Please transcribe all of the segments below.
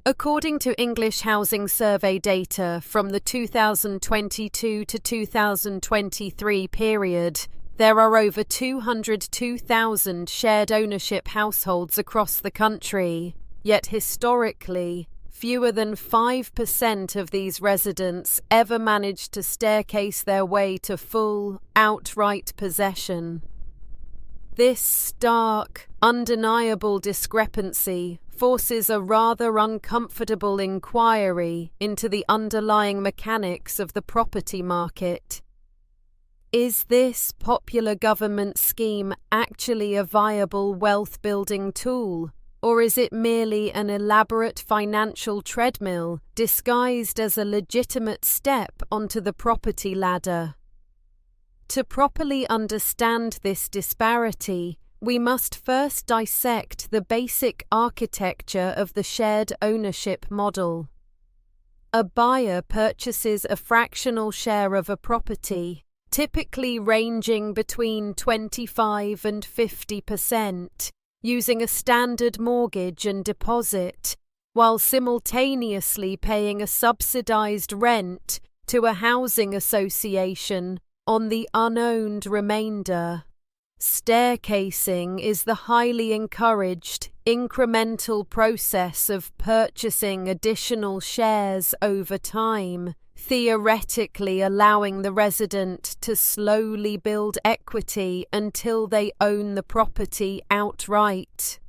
According to English Housing Survey data from the 2022 to 2023 period, there are over 202,000 shared ownership households across the country, yet historically, fewer than 5% of these residents ever managed to staircase their way to full, outright possession. This stark, undeniable discrepancy forces a rather uncomfortable inquiry into the underlying mechanics of the property market. Is this popular government scheme actually a viable wealth-building tool, or is it merely an elaborate financial treadmill disguised as a legitimate step onto the property ladder? To properly understand this disparity, we must first dissect the basic architecture of the shared ownership model. A buyer purchases a fractional share of a property, typically ranging between 25 and 50%, using a standard mortgage and deposit, while simultaneously paying a subsidized rent to a housing association on the unowned remainder. Staircasing is the highly encouraged, incremental process of purchasing additional shares over time, theoretically allowing the resident to slowly build equity until they own the property outright.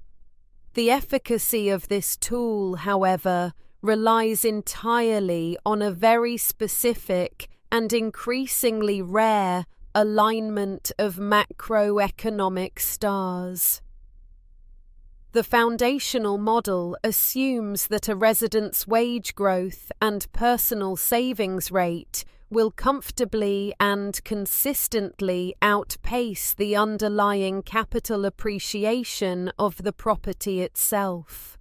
The efficacy of this tool, however, relies entirely on a very specific and increasingly rare alignment of macroeconomic stars. The foundational model assumes that a resident's wage growth and personal savings rate will comfortably and consistently outpace the underlying capital appreciation of the property itself.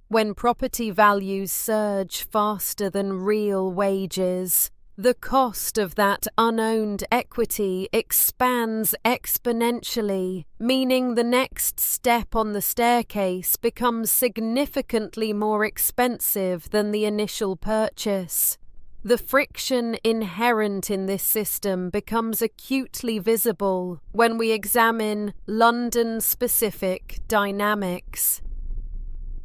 When property values surge faster than real wages, the cost of that unowned equity expands exponentially, meaning the next step on the staircase becomes significantly more expensive than the initial purchase. The friction inherent in this system becomes acutely visible when we examine London-specific dynamics.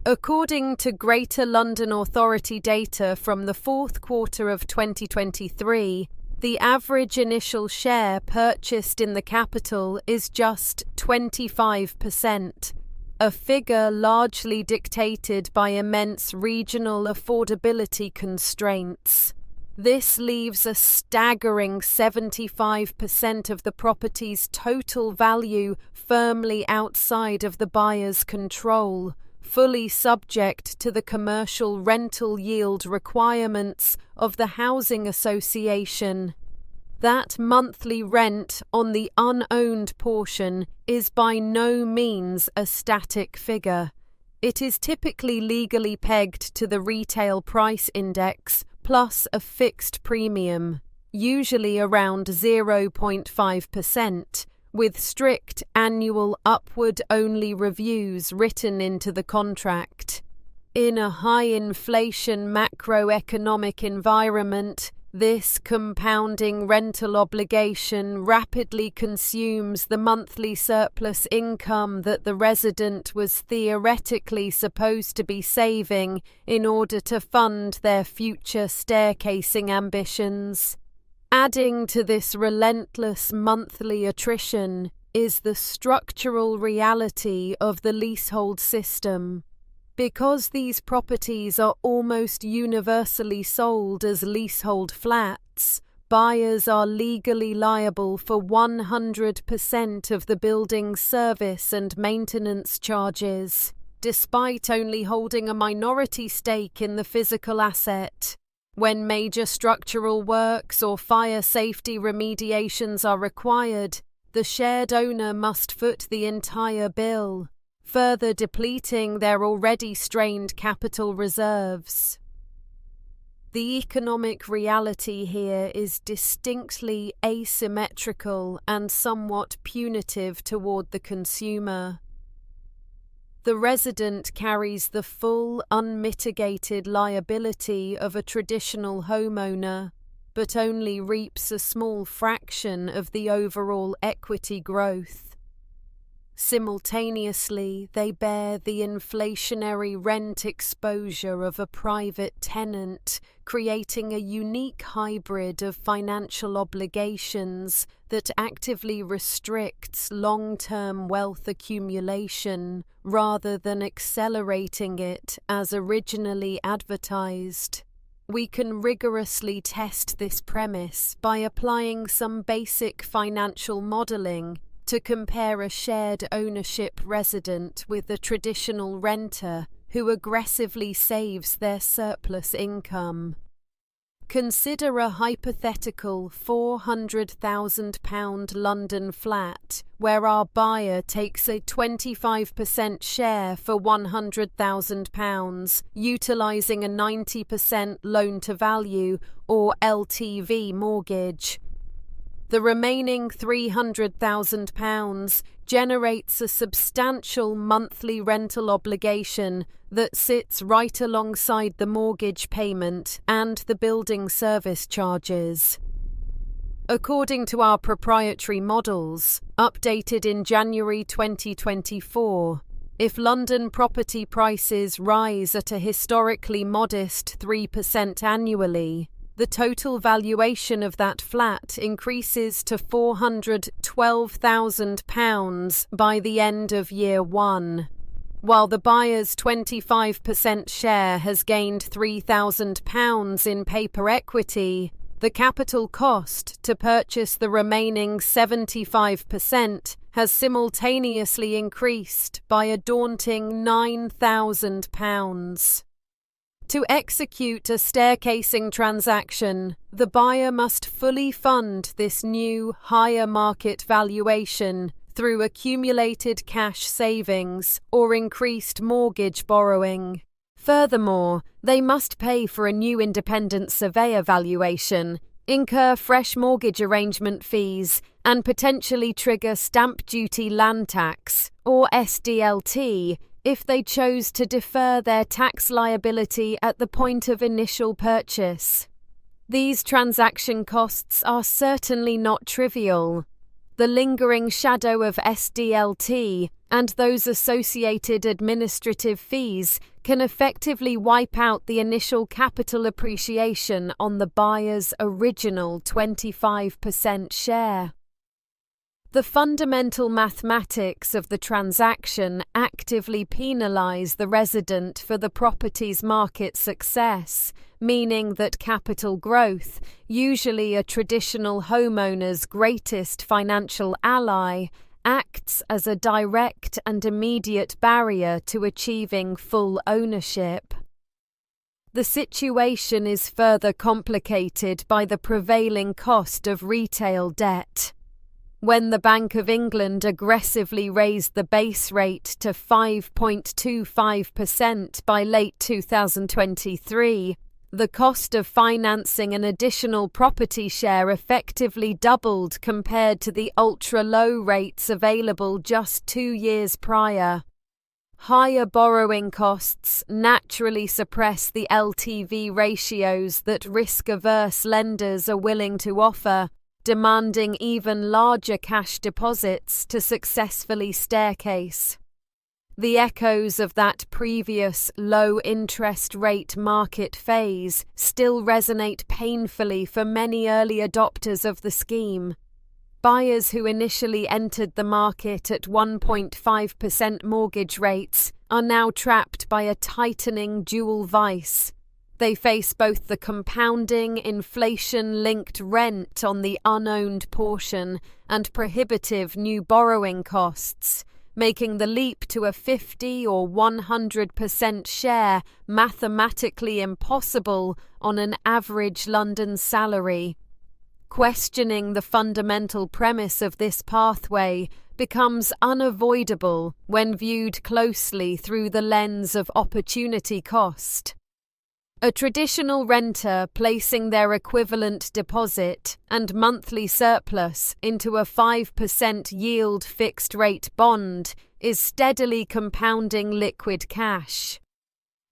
According to Greater London Authority data from the fourth quarter of 2023, the average initial share purchased in the capital is just 25%, a figure largely dictated by immense regional affordability constraints. This leaves a staggering 75% of the property's total value firmly outside of the buyer's control, fully subject to the commercial rental yield requirements of the housing association. That monthly rent on the unowned portion is by no means a static figure. It is typically legally pegged to the retail price index plus a fixed premium, usually around 0.5%, with strict annual upward-only reviews written into the contract. In a high-inflation macroeconomic environment, this compounding rental obligation rapidly consumes the monthly surplus income that the resident was theoretically supposed to be saving in order to fund their future staircasing ambitions. Adding to this relentless monthly attrition is the structural reality of the leasehold system. Because these properties are almost universally sold as leasehold flats, buyers are legally liable for 100% of the building's service and maintenance charges, despite only holding a minority stake in the physical asset. When major structural works or fire safety remediations are required, the shared owner must foot the entire bill, further depleting their already strained capital reserves. The economic reality here is distinctly asymmetrical and somewhat punitive toward the consumer. The resident carries the full, unmitigated liability of a traditional homeowner, but only reaps a small fraction of the overall equity growth. Simultaneously, they bear the inflationary rent exposure of a private tenant, creating a unique hybrid of financial obligations that actively restricts long-term wealth accumulation rather than accelerating it as originally advertised. We can rigorously test this premise by applying some basic financial modeling to compare a shared ownership resident with a traditional renter who aggressively saves their surplus income. Consider a hypothetical £400,000 London flat where our buyer takes a 25% share for £100,000, utilising a 90% loan-to-value or LTV mortgage. The remaining £300,000 generates a substantial monthly rental obligation that sits right alongside the mortgage payment and the building service charges. According to our proprietary models, updated in January 2024, if London property prices rise at a historically modest 3% annually, the total valuation of that flat increases to £412,000 by the end of year one, while the buyer's 25% share has gained £3,000 in paper equity. The capital cost to purchase the remaining 75% has simultaneously increased by a daunting £9,000. To execute a staircasing transaction, the buyer must fully fund this new, higher market valuation through accumulated cash savings or increased mortgage borrowing. Furthermore, they must pay for a new independent surveyor valuation, incur fresh mortgage arrangement fees, and potentially trigger stamp duty land tax, or SDLT, if they chose to defer their tax liability at the point of initial purchase. These transaction costs are certainly not trivial. The lingering shadow of SDLT and those associated administrative fees can effectively wipe out the initial capital appreciation on the buyer's original 25% share. The fundamental mathematics of the transaction actively penalise the resident for the property's market success, meaning that capital growth, usually a traditional homeowner's greatest financial ally, acts as a direct and immediate barrier to achieving full ownership. The situation is further complicated by the prevailing cost of retail debt. When the Bank of England aggressively raised the base rate to 5.25% by late 2023, the cost of financing an additional property share effectively doubled compared to the ultra-low rates available just 2 years prior. Higher borrowing costs naturally suppress the LTV ratios that risk-averse lenders are willing to offer, demanding even larger cash deposits to successfully staircase. The echoes of that previous low-interest rate market phase still resonate painfully for many early adopters of the scheme. Buyers who initially entered the market at 1.5% mortgage rates are now trapped by a tightening dual vice. They face both the compounding inflation-linked rent on the unowned portion and prohibitive new borrowing costs, making the leap to a 50 or 100% share mathematically impossible on an average London salary. Questioning the fundamental premise of this pathway becomes unavoidable when viewed closely through the lens of opportunity cost. A traditional renter placing their equivalent deposit and monthly surplus into a 5% yield fixed-rate bond is steadily compounding liquid cash.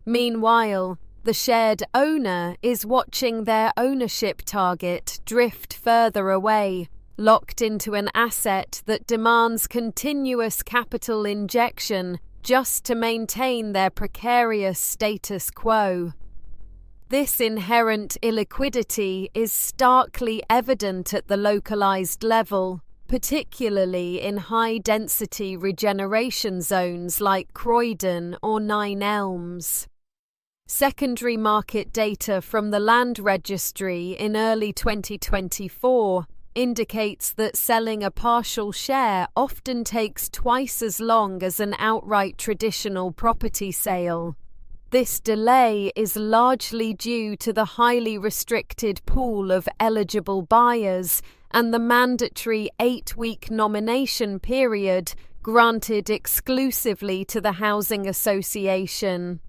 Meanwhile, the shared owner is watching their ownership target drift further away, locked into an asset that demands continuous capital injection just to maintain their precarious status quo. This inherent illiquidity is starkly evident at the localized level, particularly in high-density regeneration zones like Croydon or Nine Elms. Secondary market data from the Land Registry in early 2024 indicates that selling a partial share often takes twice as long as an outright traditional property sale. This delay is largely due to the highly restricted pool of eligible buyers and the mandatory 8-week nomination period granted exclusively to the housing association.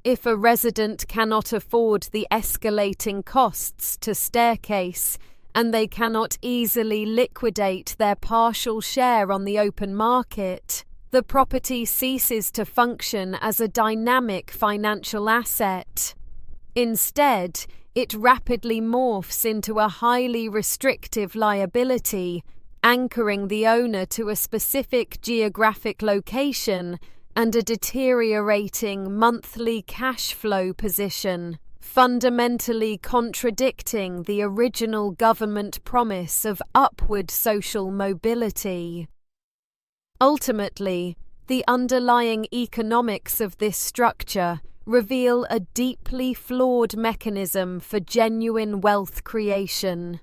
If a resident cannot afford the escalating costs to staircase, and they cannot easily liquidate their partial share on the open market, the property ceases to function as a dynamic financial asset. Instead, it rapidly morphs into a highly restrictive liability, anchoring the owner to a specific geographic location and a deteriorating monthly cash flow position, fundamentally contradicting the original government promise of upward social mobility. Ultimately, the underlying economics of this structure reveal a deeply flawed mechanism for genuine wealth creation.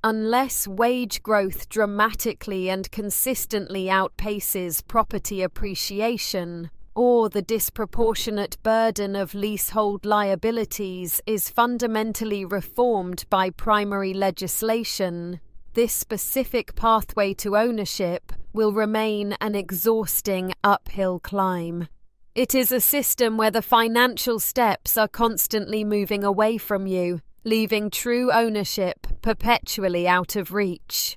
Unless wage growth dramatically and consistently outpaces property appreciation, or the disproportionate burden of leasehold liabilities is fundamentally reformed by primary legislation, this specific pathway to ownership will remain an exhausting uphill climb. It is a system where the financial steps are constantly moving away from you, leaving true ownership perpetually out of reach.